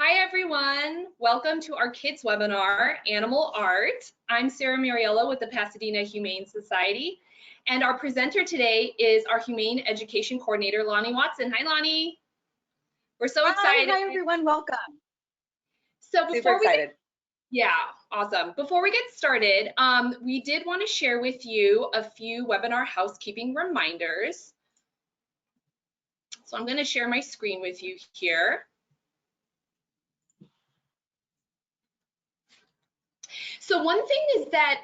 Hi everyone, welcome to our kids webinar, Animal Art. I'm Sarah Muriello with the Pasadena Humane Society, and our presenter today is our Humane Education Coordinator, Loni Watson. Hi Loni. We're so excited. Hi everyone, welcome. So Super excited. Yeah, awesome. Before we get started, we did want to share with you a few webinar housekeeping reminders. So I'm going to share my screen with you here. So one thing is that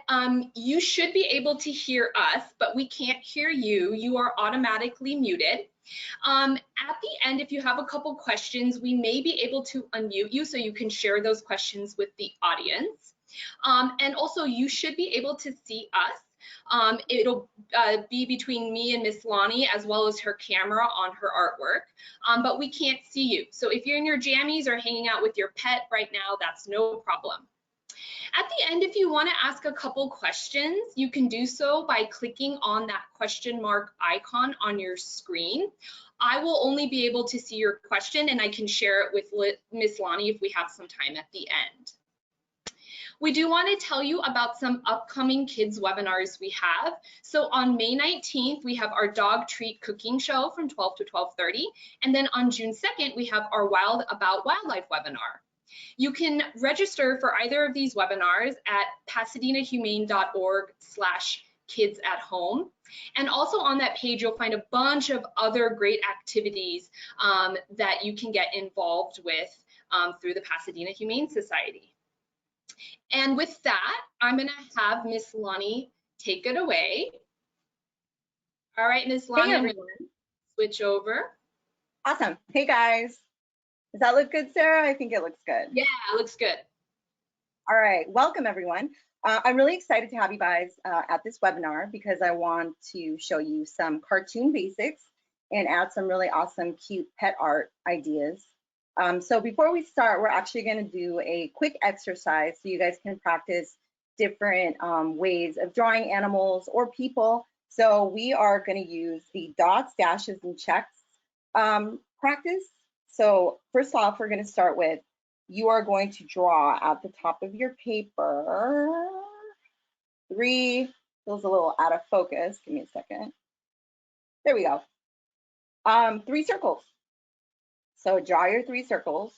you should be able to hear us, but we can't hear you. You are automatically muted. At the end, if you have a couple questions, we may be able to unmute you so you can share those questions with the audience. And also, you should be able to see us. It'll be between me and Miss Loni as well as her camera on her artwork, but we can't see you. So if you're in your jammies or hanging out with your pet right now, that's no problem. At the end, if you want to ask a couple questions, you can do so by clicking on that question mark icon on your screen. I will only be able to see your question and I can share it with Miss Loni if we have some time at the end. We do want to tell you about some upcoming kids webinars we have. So on May 19th, we have our dog treat cooking show from 12 to 12:30. And then on June 2nd, we have our Wild About Wildlife webinar. You can register for either of these webinars at pasadenahumane.org/kids-at-home. And also on that page, you'll find a bunch of other great activities that you can get involved with through the Pasadena Humane Society. And with that, I'm going to have Miss Loni take it away. All right, Miss Loni, Hey, I'm going to switch over. Awesome. Hey guys. Does that look good, Sarah? I think it looks good. Yeah, it looks good. All right, welcome everyone. I'm really excited to have you guys at this webinar because I want to show you some cartoon basics and add some really awesome, cute pet art ideas. So before we start, we're actually going to do a quick exercise so you guys can practice different ways of drawing animals or people. So we are going to use the dots, dashes, and checks practice. So first off, we're going to start with, you are going to draw at the top of your paper feels a little out of focus. Give me a second. There we go. 3 circles. So draw your 3 circles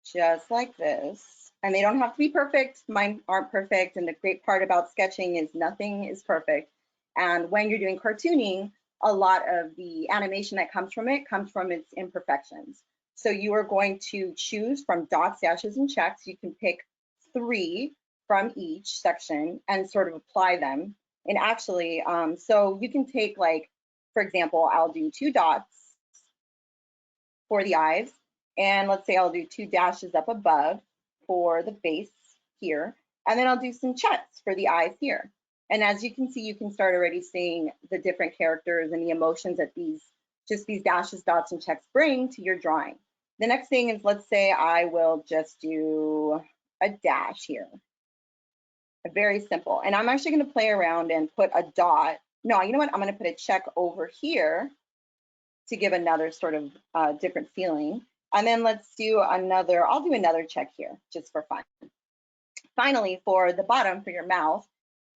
just like this. And they don't have to be perfect. Mine aren't perfect. And the great part about sketching is nothing is perfect. And when you're doing cartooning, a lot of the animation that comes from its imperfections. So you are going to choose from dots, dashes, and checks. You can pick 3 from each section and sort of apply them. And actually, so you can take, like, for example, I'll do 2 dots for the eyes. And let's say I'll do 2 dashes up above for the base here. And then I'll do some checks for the eyes here. And as you can see, you can start already seeing the different characters and the emotions that these dashes, dots, and checks bring to your drawing. The next thing is, let's say I will just do a dash here. Very simple. And I'm actually going to play around and put a dot. No, you know what? I'm going to put a check over here to give another sort of different feeling. And then let's do another, I'll do another check here just for fun. Finally, for the bottom, for your mouth,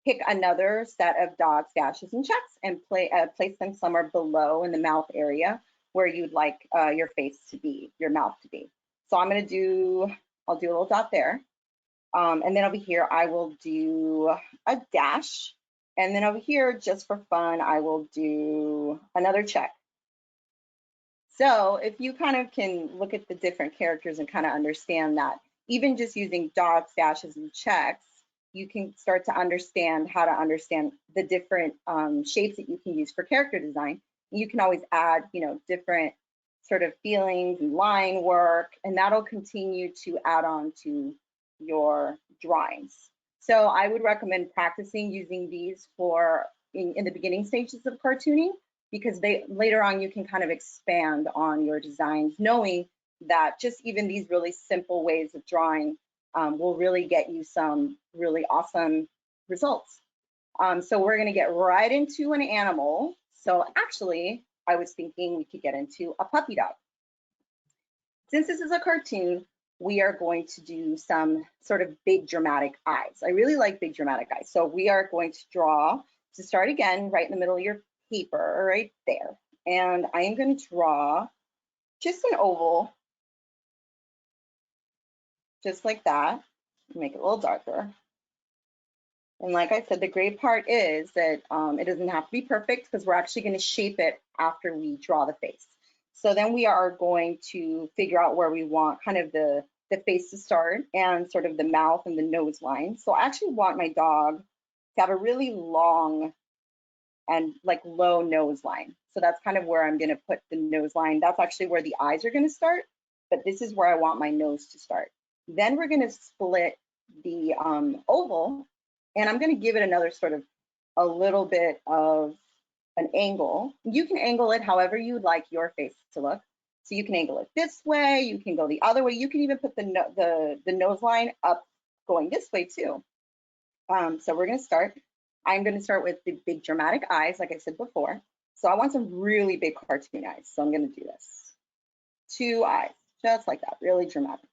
pick another set of dots, dashes, and checks and place them somewhere below in the mouth area where you'd like your face to be, your mouth to be. So I'm going to I'll do a little dot there. And then over here, I will do a dash. And then over here, just for fun, I will do another check. So if you kind of can look at the different characters and kind of understand that even just using dots, dashes, and checks, you can start to understand how to understand the different shapes that you can use for character design. You can always add, you know, different sort of feelings and line work, and that'll continue to add on to your drawings. So I would recommend practicing using these for in the beginning stages of cartooning, because later on you can kind of expand on your designs, knowing that just even these really simple ways of drawing will really get you some really awesome results. So we're going to get right into an animal. So actually, I was thinking we could get into a puppy dog. Since this is a cartoon, we are going to do some sort of big dramatic eyes. I really like big dramatic eyes. So we are going to draw, to start again, right in the middle of your paper, right there. And I am going to draw just an oval, just like that. Make it a little darker. And like I said, the great part is that it doesn't have to be perfect because we're actually going to shape it after we draw the face. So then we are going to figure out where we want kind of the face to start and sort of the mouth and the nose line. So I actually want my dog to have a really long and like low nose line. So that's kind of where I'm going to put the nose line. That's actually where the eyes are going to start, but this is where I want my nose to start. Then we're going to split the oval, and I'm going to give it another sort of a little bit of an angle. You can angle it however you like your face to look. So you can angle it this way, you can go the other way, you can even put the nose line up going this way too. So we're going to start. I'm going to start with the big dramatic eyes, like I said before. So I want some really big cartoon eyes. So I'm going to do this. 2 eyes, just like that, really dramatic.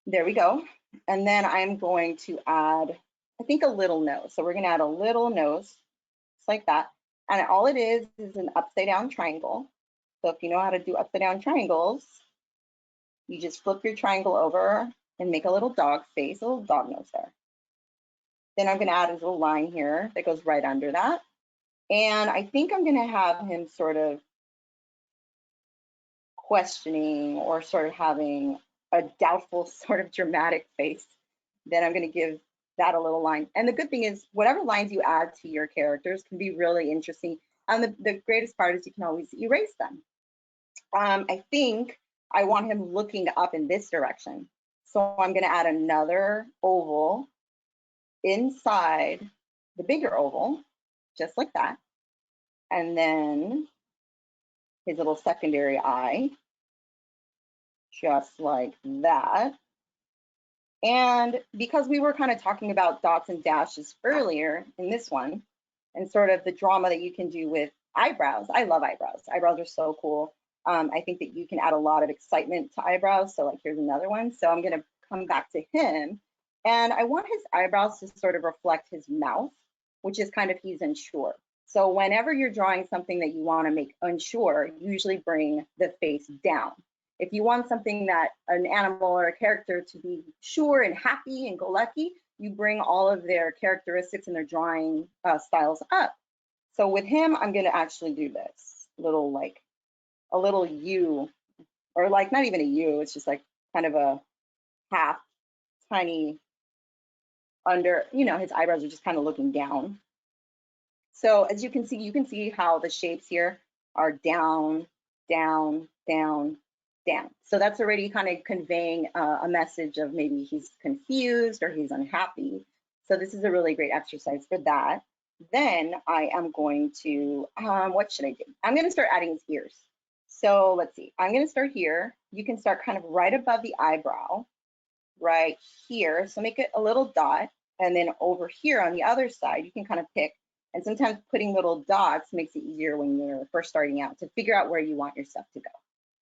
There we go. And then I'm going to add, I think, a little nose. So we're going to add a little nose, just like that. And all it is an upside down triangle. So if you know how to do upside down triangles, you just flip your triangle over and make a little dog face, a little dog nose there. Then I'm going to add a little line here that goes right under that. And I think I'm going to have him sort of questioning or sort of having a doubtful sort of dramatic face. Then I'm going to give that a little line. And the good thing is whatever lines you add to your characters can be really interesting. And the greatest part is you can always erase them. I think I want him looking up in this direction. So I'm going to add another oval inside the bigger oval, just like that. And then his little secondary eye, just like that. And because we were kind of talking about dots and dashes earlier in this one, and sort of the drama that you can do with eyebrows, I love eyebrows. Eyebrows are so cool. I think that you can add a lot of excitement to eyebrows. So like here's another one. So I'm going to come back to him. And I want his eyebrows to sort of reflect his mouth, which is kind of he's unsure. So whenever you're drawing something that you want to make unsure, usually bring the face down. If you want something that an animal or a character to be sure and happy and go lucky, you bring all of their characteristics and their drawing styles up. So with him, I'm going to actually do this little like a little U, or like not even a U, it's just like kind of a half tiny under, you know, his eyebrows are just kind of looking down. So as you can see how the shapes here are down, down, down, down. So that's already kind of conveying a message of maybe he's confused or he's unhappy. So this is a really great exercise for that. Then I am going to, what should I do? I'm going to start adding his ears. So let's see, I'm going to start here. You can start kind of right above the eyebrow, right here. So make it a little dot. And then over here on the other side, you can kind of pick. And sometimes putting little dots makes it easier when you're first starting out to figure out where you want your stuff to go.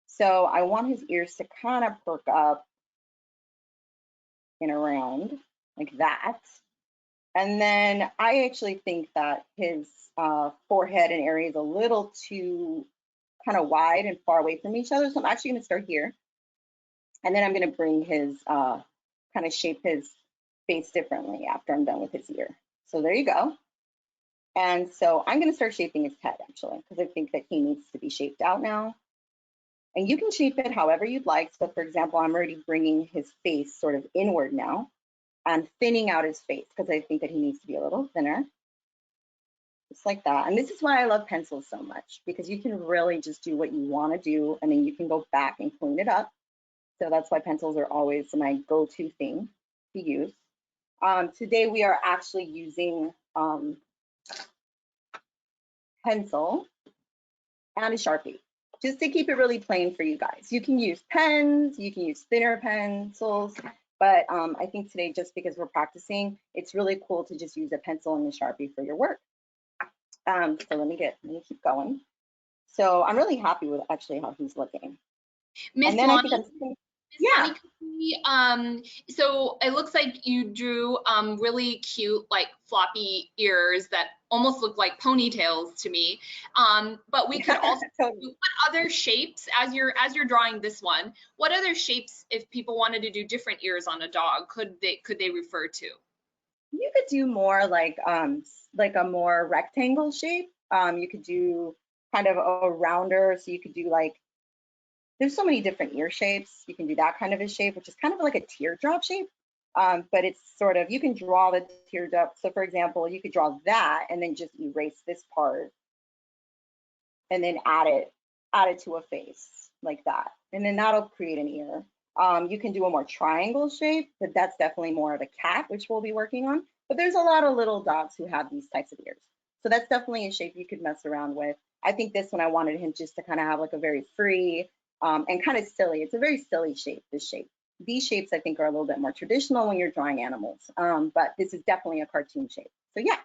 So I want his ears to kind of perk up and around like that. And then I actually think that his forehead and area is a little too kind of wide and far away from each other. So I'm actually going to start here. And then I'm going to bring his, kind of shape his face differently after I'm done with his ear. So there you go. And so I'm going to start shaping his head actually, because I think that he needs to be shaped out now. And you can shape it however you'd like. So for example, I'm already bringing his face sort of inward now and thinning out his face because I think that he needs to be a little thinner. Just like that. And this is why I love pencils so much, because you can really just do what you want to do and then you can go back and clean it up. So that's why pencils are always my go-to thing to use. Today we are actually using pencil and a Sharpie, just to keep it really plain for you guys. You can use pens, you can use thinner pencils, but I think today, just because we're practicing, it's really cool to just use a pencil and a Sharpie for your work. So let me keep going. So I'm really happy with actually how he's looking. Miss And then I think Loni, I'm, yeah. so it looks like you drew really cute, like floppy ears that almost look like ponytails to me. But we could also Totally. do what other shapes as you're drawing this one. What other shapes, if people wanted to do different ears on a dog, could they refer to? You could do more like a more rectangle shape. You could do kind of a rounder, so you could do like, there's so many different ear shapes. You can do that kind of a shape, which is kind of like a teardrop shape. But it's sort of, you can draw the teardrop. So for example, you could draw that and then just erase this part and then add it to a face like that. And then that'll create an ear. You can do a more triangle shape, but that's definitely more of a cat, which we'll be working on. But there's a lot of little dogs who have these types of ears. So that's definitely a shape you could mess around with. I think this one I wanted him just to kind of have like a very free and kind of silly. It's a very silly shape, this shape. These shapes I think are a little bit more traditional when you're drawing animals, but this is definitely a cartoon shape. So yeah.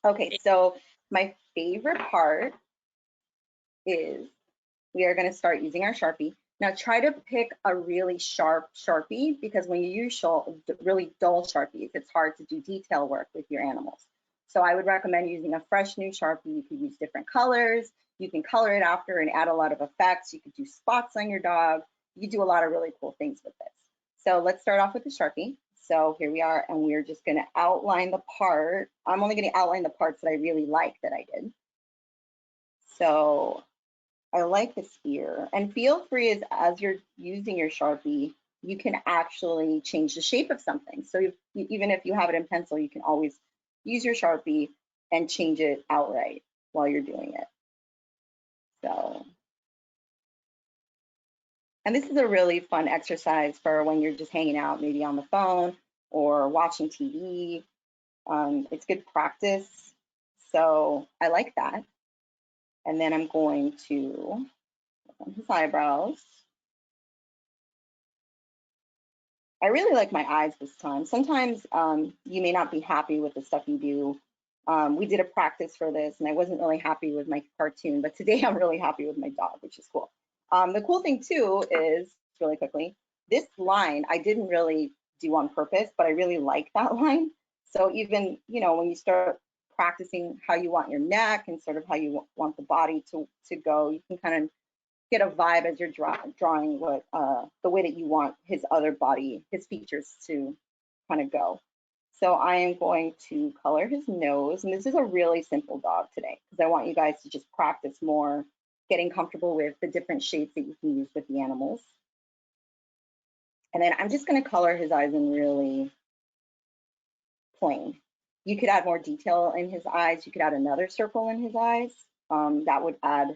Okay, so my favorite part is we are going to start using our Sharpie. Now try to pick a really sharp Sharpie, because when you use really dull Sharpies, it's hard to do detail work with your animals. So I would recommend using a fresh new Sharpie. You could use different colors. You can color it after and add a lot of effects. You could do spots on your dog. You could do a lot of really cool things with this. So let's start off with the Sharpie. So here we are, and we're just going to outline the part. I'm only going to outline the parts that I really like that I did. So I like this ear, and feel free as you're using your Sharpie, you can actually change the shape of something. So even if you have it in pencil, you can always use your Sharpie and change it outright while you're doing it. So, and this is a really fun exercise for when you're just hanging out, maybe on the phone or watching TV. It's good practice. So I like that. And then I'm going to work on his eyebrows. I really like my eyes this time. Sometimes you may not be happy with the stuff you do. We did a practice for this and I wasn't really happy with my cartoon, but today I'm really happy with my dog, which is cool. The cool thing too is, really quickly, this line I didn't really do on purpose, but I really like that line. So even, you know, when you start practicing how you want your neck and sort of how you want the body to go, you can kind of get a vibe as you're drawing what the way that you want his other body, his features to kind of go. So I am going to color his nose, and this is a really simple dog today because I want you guys to just practice more getting comfortable with the different shapes that you can use with the animals. And then I'm just going to color his eyes in really plain. You could add more detail in his eyes. You could add another circle in his eyes. That would add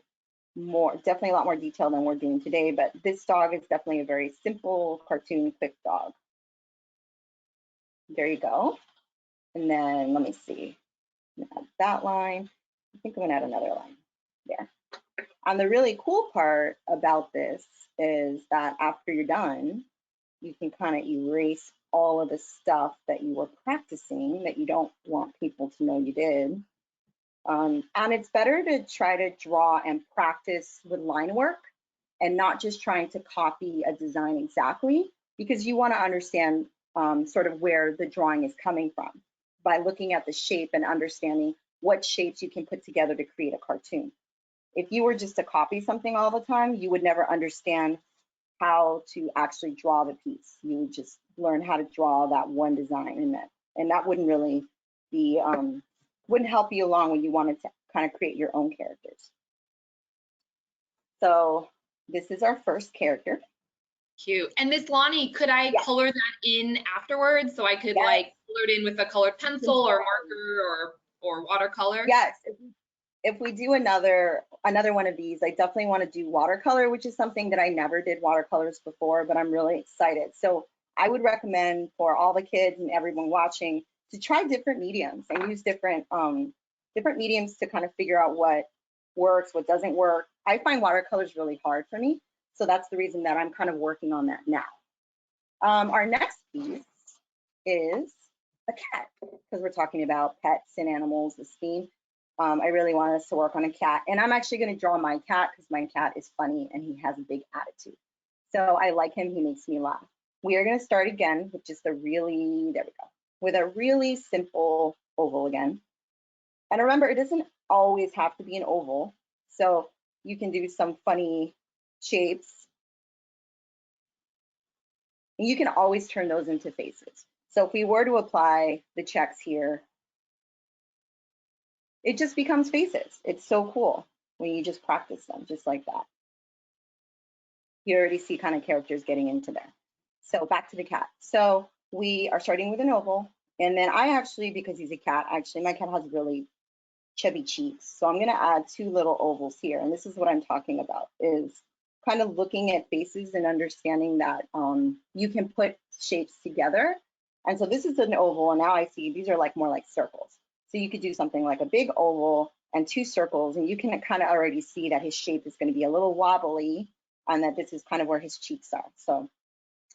definitely a lot more detail than we're doing today, but this dog is definitely a very simple, cartoon, quick dog. There you go. And then let me see, add that line. I think I'm gonna add another line there. And the really cool part about this is that after you're done, you can kind of erase all of the stuff that you were practicing that you don't want people to know you did. And it's better to try to draw and practice with line work and not just trying to copy a design exactly, because you want to understand sort of where the drawing is coming from by looking at the shape and understanding what shapes you can put together to create a cartoon. If you were just to copy something all the time, you would never understand how to actually draw the piece. You would just learn how to draw that one design, and that wouldn't really be wouldn't help you along when you wanted to kind of create your own characters. So this is our first character. Cute. And Miss Loni, could I color that in afterwards so I could like color it in with a colored pencil or marker or watercolor? Yes. If we do another one of these, I definitely want to do watercolor, which is something that I never did watercolors before, but I'm really excited. So I would recommend for all the kids and everyone watching to try different mediums and use different mediums to kind of figure out what works, what doesn't work. I find watercolors really hard for me, so that's the reason that I'm kind of working on that now. Our next piece is a cat, because we're talking about pets and animals this theme. I really want us to work on a cat. And I'm actually going to draw my cat because my cat is funny and he has a big attitude. So I like him. He makes me laugh. We are going to start again with just a really, there we go, with a really simple oval again. And remember, it doesn't always have to be an oval. So you can do some funny shapes. And you can always turn those into faces. So if we were to apply the checks here, it just becomes faces. It's so cool when you just practice them, just like that. You already see kind of characters getting into there. So back to the cat. So we are starting with an oval. And then I actually, because he's a cat, actually my cat has really chubby cheeks. So I'm going to add 2 little ovals here. And this is what I'm talking about, is kind of looking at faces and understanding that you can put shapes together. And so this is an oval. And now I see these are like more like circles. So you could do something like a big oval and 2 circles. And you can kind of already see that his shape is going to be a little wobbly and that this is kind of where his cheeks are. So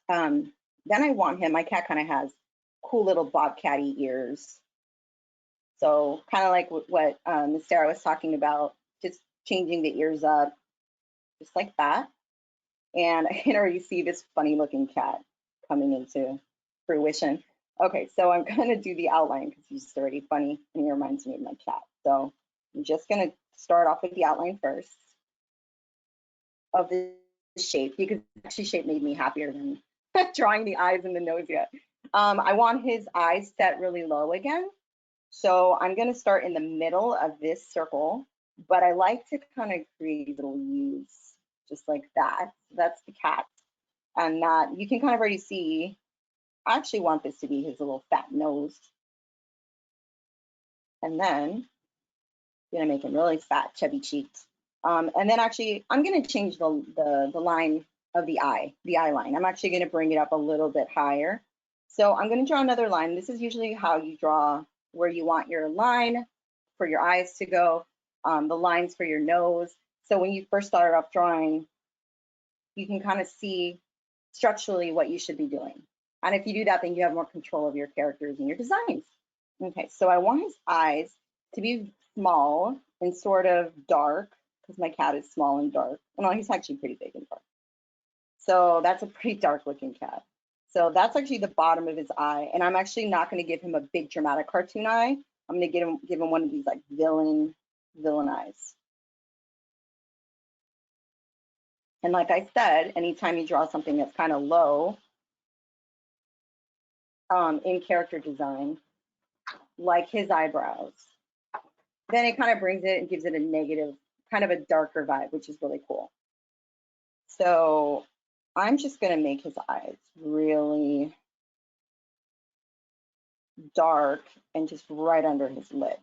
then I want him, my cat kind of has cool little bobcat-y ears. So kind of like what Miss Sarah was talking about, just changing the ears up, just like that. And I can already see this funny looking cat coming into fruition. Okay, so I'm gonna do the outline because he's just already funny and he reminds me of my cat. So I'm just gonna start off with the outline first of the shape, because actually shape made me happier than drawing the eyes and the nose yet. I want his eyes set really low again. So I'm going to start in the middle of this circle, but I like to kind of create little U's just like that. That's the cat. And that you can kind of already see, I actually want this to be his little fat nose. And then I'm going to make him really fat, chubby cheeks. And then actually, I'm going to change the line of the eye line. I'm actually going to bring it up a little bit higher. So I'm going to draw another line. This is usually how you draw where you want your line for your eyes to go, the lines for your nose. So when you first start off drawing, you can kind of see structurally what you should be doing. And if you do that, then you have more control of your characters and your designs. Okay, so I want his eyes to be small and sort of dark, because my cat is small and dark. Well, he's actually pretty big and dark. So that's a pretty dark looking cat. So that's actually the bottom of his eye. And I'm actually not going to give him a big dramatic cartoon eye. I'm going to give him one of these like villain eyes. And like I said, anytime you draw something that's kind of low in character design, like his eyebrows, then it kind of brings it and gives it a negative, kind of a darker vibe, which is really cool. So I'm just going to make his eyes really dark and just right under his lid,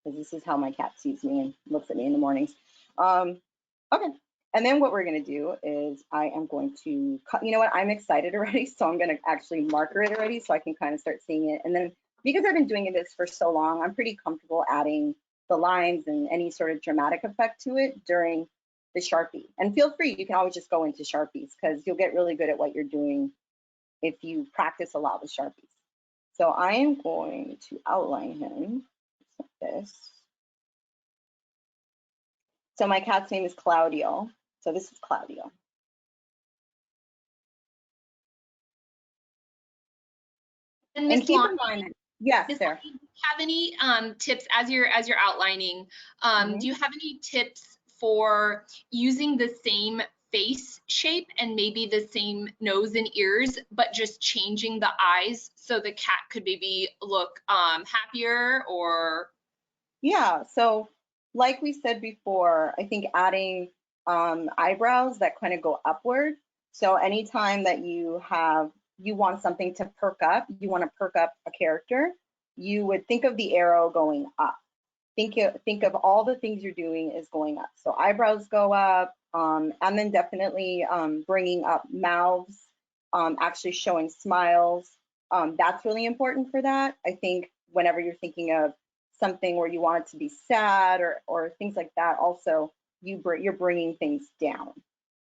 because this is how my cat sees me and looks at me in the mornings. Okay, and then what we're going to do is I am going to cut, you know what, I'm excited already, so I'm going to actually marker it already so I can kind of start seeing it. And then because I've been doing this for so long, I'm pretty comfortable adding the lines and any sort of dramatic effect to it during the Sharpie. And feel free, you can always just go into Sharpies, because you'll get really good at what you're doing if you practice a lot with Sharpies. So I am going to outline him like this. So my cat's name is Claudio. So this is Claudio. And Miss keep Loni, in mind, yes, Ms. Sarah. Loni, do you have any tips as you're outlining? Do you have any tips for using the same face shape and maybe the same nose and ears, but just changing the eyes so the cat could maybe look happier or? Yeah, so like we said before, I think adding eyebrows that kind of go upward. So anytime that you want something to perk up, you want to perk up a character, you would think of the arrow going up. Think of all the things you're doing is going up. So eyebrows go up, and then definitely bringing up mouths, actually showing smiles. That's really important for that. I think whenever you're thinking of something where you want it to be sad or things like that, also you're bringing things down.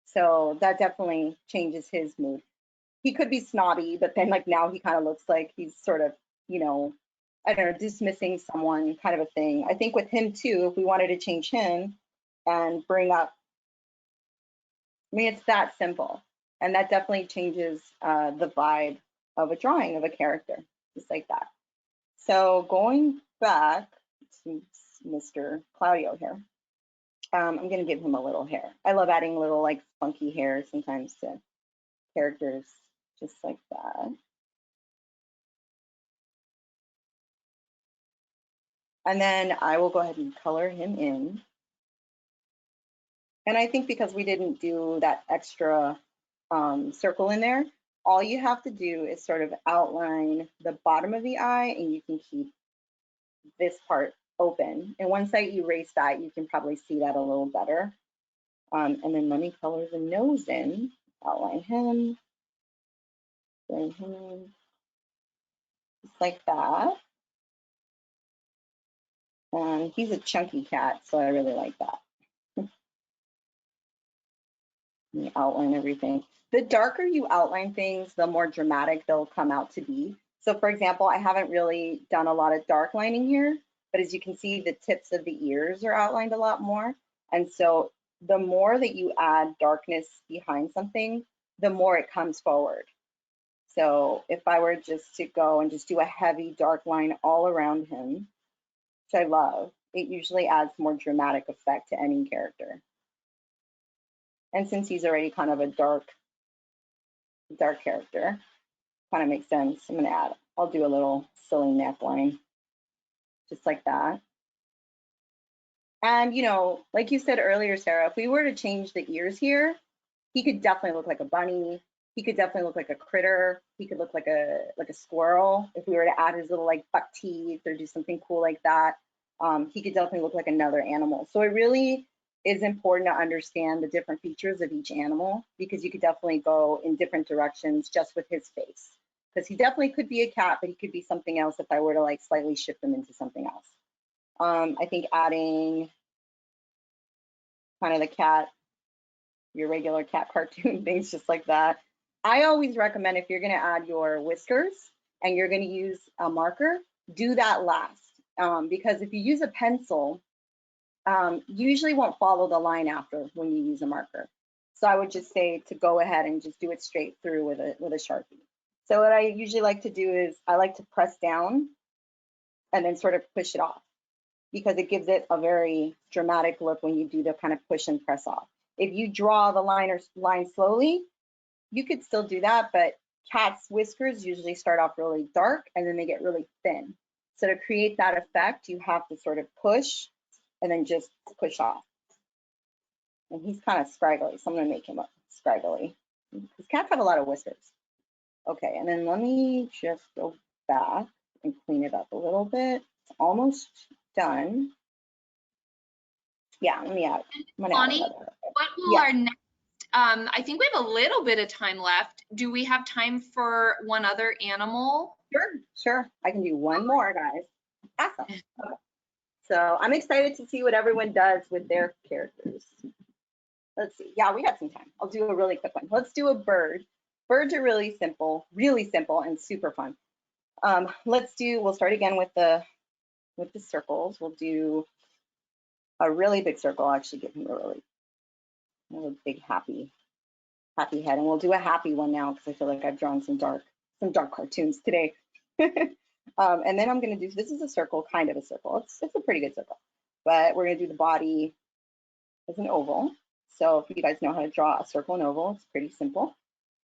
So that definitely changes his mood. He could be snobby, but then like now he kind of looks like he's sort of, I don't know, dismissing someone kind of a thing. I think with him too, if we wanted to change him and bring up, I mean, it's that simple. And that definitely changes the vibe of a drawing of a character, just like that. So going back to Mr. Claudio here, I'm going to give him a little hair. I love adding little like funky hair sometimes to characters, just like that. And then I will go ahead and color him in. And I think because we didn't do that extra circle in there, all you have to do is sort of outline the bottom of the eye, and you can keep this part open. And once I erase that, you can probably see that a little better. And then let me color the nose in, outline him, bring him in, just like that. And he's a chunky cat, so I really like that. Let me outline everything. The darker you outline things, the more dramatic they'll come out to be. So for example, I haven't really done a lot of dark lining here, but as you can see, the tips of the ears are outlined a lot more. And so the more that you add darkness behind something, the more it comes forward. So if I were just to go and just do a heavy dark line all around him, which I love, it usually adds more dramatic effect to any character. And since he's already kind of a dark character, kind of makes sense. I'm gonna add, I'll do a little silly neckline, just like that. And you know, like you said earlier, Sarah, if we were to change the ears here, he could definitely look like a bunny. He could definitely look like a critter. He could look like a squirrel. If we were to add his little like buck teeth or do something cool like that, he could definitely look like another animal. So it really is important to understand the different features of each animal, because you could definitely go in different directions just with his face. Because he definitely could be a cat, but he could be something else if I were to like slightly shift him into something else. I think adding kind of the cat, your regular cat cartoon things, just like that. I always recommend, if you're going to add your whiskers and you're going to use a marker, do that last, because if you use a pencil, you usually won't follow the line after when you use a marker. So I would just say to go ahead and just do it straight through with a Sharpie. So what I usually like to do is I like to press down and then sort of push it off, because it gives it a very dramatic look when you do the kind of push and press off. If you draw the line slowly, you could still do that, but cats' whiskers usually start off really dark and then they get really thin. So to create that effect, you have to sort of push and then just push off. And he's kind of scraggly, so I'm gonna make him up scraggly, because cats have a lot of whiskers. Okay, and then let me just go back and clean it up a little bit. It's almost done. Yeah, let me add. Loni, what will our next, I think we have a little bit of time left. Do we have time for one other animal? Sure. I can do one more, guys. Awesome. Okay. So I'm excited to see what everyone does with their characters. Let's see. Yeah, we got some time. I'll do a really quick one. Let's do a bird. Birds are really simple and super fun. We'll start again with the circles. We'll do a really big circle. I'll actually give him a big happy head, and we'll do a happy one now because I feel like I've drawn some dark cartoons today. And then I'm going to do, this is a circle, kind of a circle. It's a pretty good circle, but we're going to do the body as an oval. So if you guys know how to draw a circle and oval, it's pretty simple.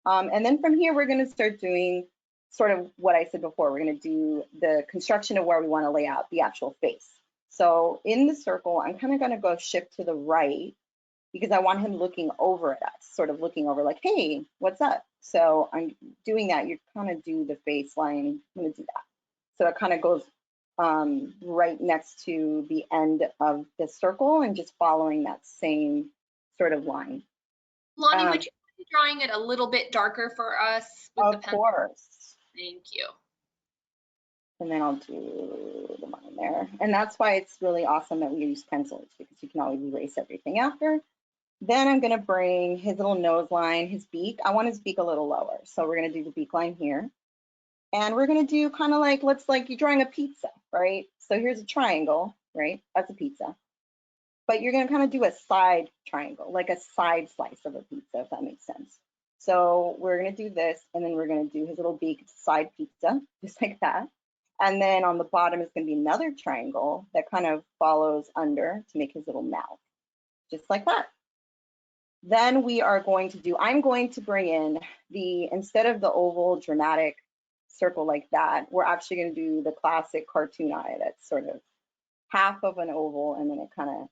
And then from here, we're going to start doing sort of what I said before. We're going to do the construction of where we want to lay out the actual face. So in the circle, I'm kind of going to go shift to the right, because I want him looking over at us, sort of looking over like, hey, what's up? So I'm doing that. You kind of do the face line. I'm going to do that. So it kind of goes right next to the end of the circle and just following that same sort of line. Loni, would you be drawing it a little bit darker for us with the pencil? Of course. Thank you. And then I'll do the line there. And that's why it's really awesome that we use pencils, because you can always erase everything after. Then I'm going to bring his little nose line, his beak. I want his beak a little lower. So we're going to do the beak line here. And we're gonna do kind of like, let's like you're drawing a pizza, right? So here's a triangle, right? That's a pizza. But you're gonna kind of do a side triangle, like a side slice of a pizza, if that makes sense. So we're gonna do this, and then we're gonna do his little big side pizza, just like that. And then on the bottom is gonna be another triangle that kind of follows under to make his little mouth, just like that. Then we are going to do, I'm going to bring in the, instead of the oval dramatic circle like that, we're actually going to do the classic cartoon eye that's sort of half of an oval and then it kind of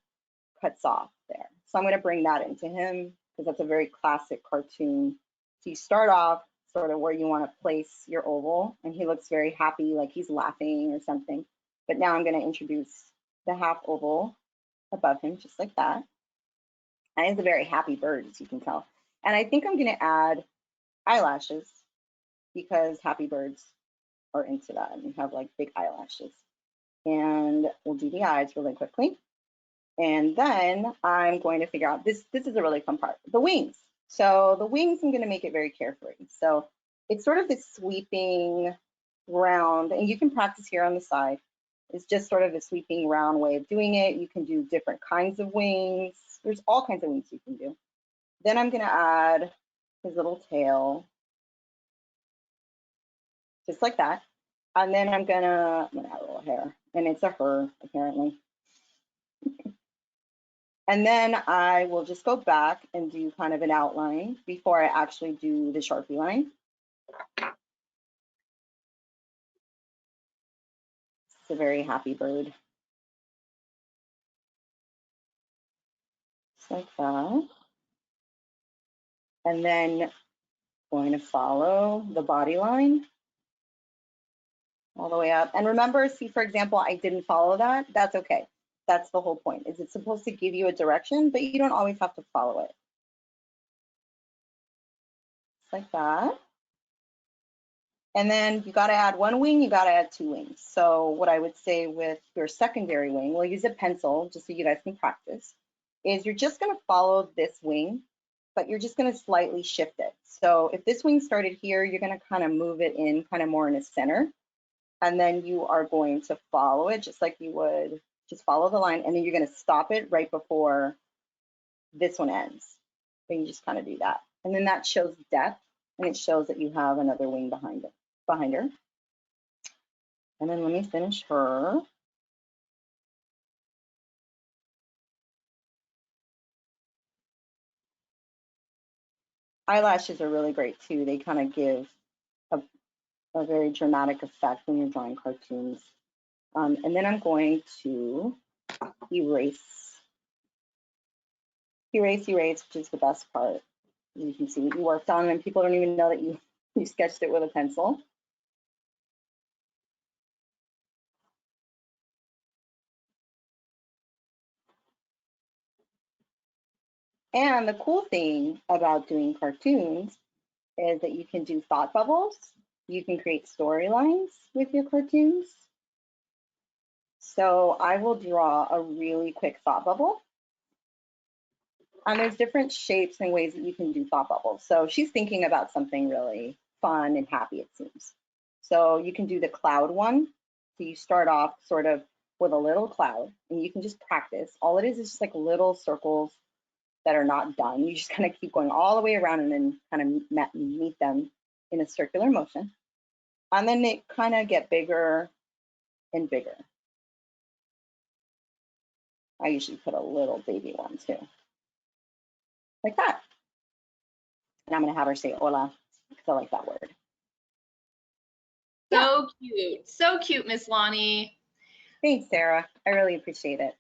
cuts off there. So I'm going to bring that into him because that's a very classic cartoon. So you start off sort of where you want to place your oval, and he looks very happy, like he's laughing or something. But now I'm going to introduce the half oval above him, just like that. And he's a very happy bird, as you can tell. And I think I'm going to add eyelashes because happy birds are into that and have like big eyelashes. And we'll do the eyes really quickly. And then I'm going to figure out, this is a really fun part, the wings. So the wings, I'm going to make it very carefree. So it's sort of this sweeping round, and you can practice here on the side. It's just sort of a sweeping round way of doing it. You can do different kinds of wings. There's all kinds of wings you can do. Then I'm gonna add his little tail, just like that. And then I'm gonna add a little hair, and it's a her, apparently. And then I will just go back and do kind of an outline before I actually do the Sharpie line. It's a very happy bird. Just like that. And then going to follow the body line all the way up. And remember, see, for example, I didn't follow that. That's okay. That's the whole point, is it's supposed to give you a direction, but you don't always have to follow it. Just like that. And then you got to add one wing, you got to add two wings. So what I would say with your secondary wing, we'll use a pencil just so you guys can practice, is you're just going to follow this wing, but you're just going to slightly shift it. So if this wing started here, you're going to kind of move it in kind of more in the center. And then you are going to follow it just like you would, just follow the line, and then you're going to stop it right before this one ends. Then you just kind of do that. And then that shows depth, and it shows that you have another wing behind her. And then let me finish her. Eyelashes are really great too. They kind of give a very dramatic effect when you're drawing cartoons. And then I'm going to erase, which is the best part. You can see what you worked on, and people don't even know that you sketched it with a pencil. And the cool thing about doing cartoons is that you can do thought bubbles. You can create storylines with your cartoons. So I will draw a really quick thought bubble. And there's different shapes and ways that you can do thought bubbles. So she's thinking about something really fun and happy, it seems. So you can do the cloud one. So you start off sort of with a little cloud, and you can just practice. All it is just like little circles that are not done. You just kind of keep going all the way around and then kind of meet them in a circular motion. And then they kind of get bigger and bigger. I usually put a little baby one too, like that. And I'm gonna have her say hola, because I like that word. So cute. So cute, Miss Loni. Thanks, Sarah. I really appreciate it.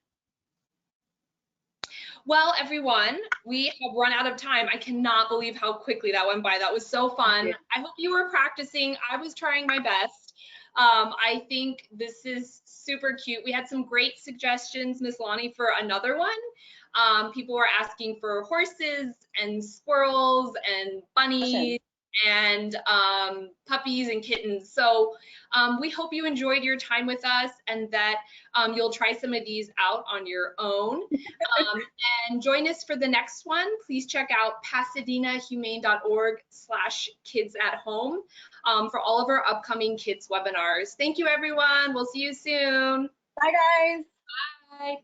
Well, everyone, we have run out of time. I cannot believe how quickly that went by. That was so fun. I hope you were practicing. I was trying my best. I think this is super cute. We had some great suggestions, Miss Loni, for another one. People were asking for horses and squirrels and bunnies and puppies and kittens. So we hope you enjoyed your time with us and that you'll try some of these out on your own. And join us for the next one. Please check out pasadenahumane.org/kids-at-home for all of our upcoming kids webinars. Thank you, everyone. We'll see you soon. Bye, guys. Bye.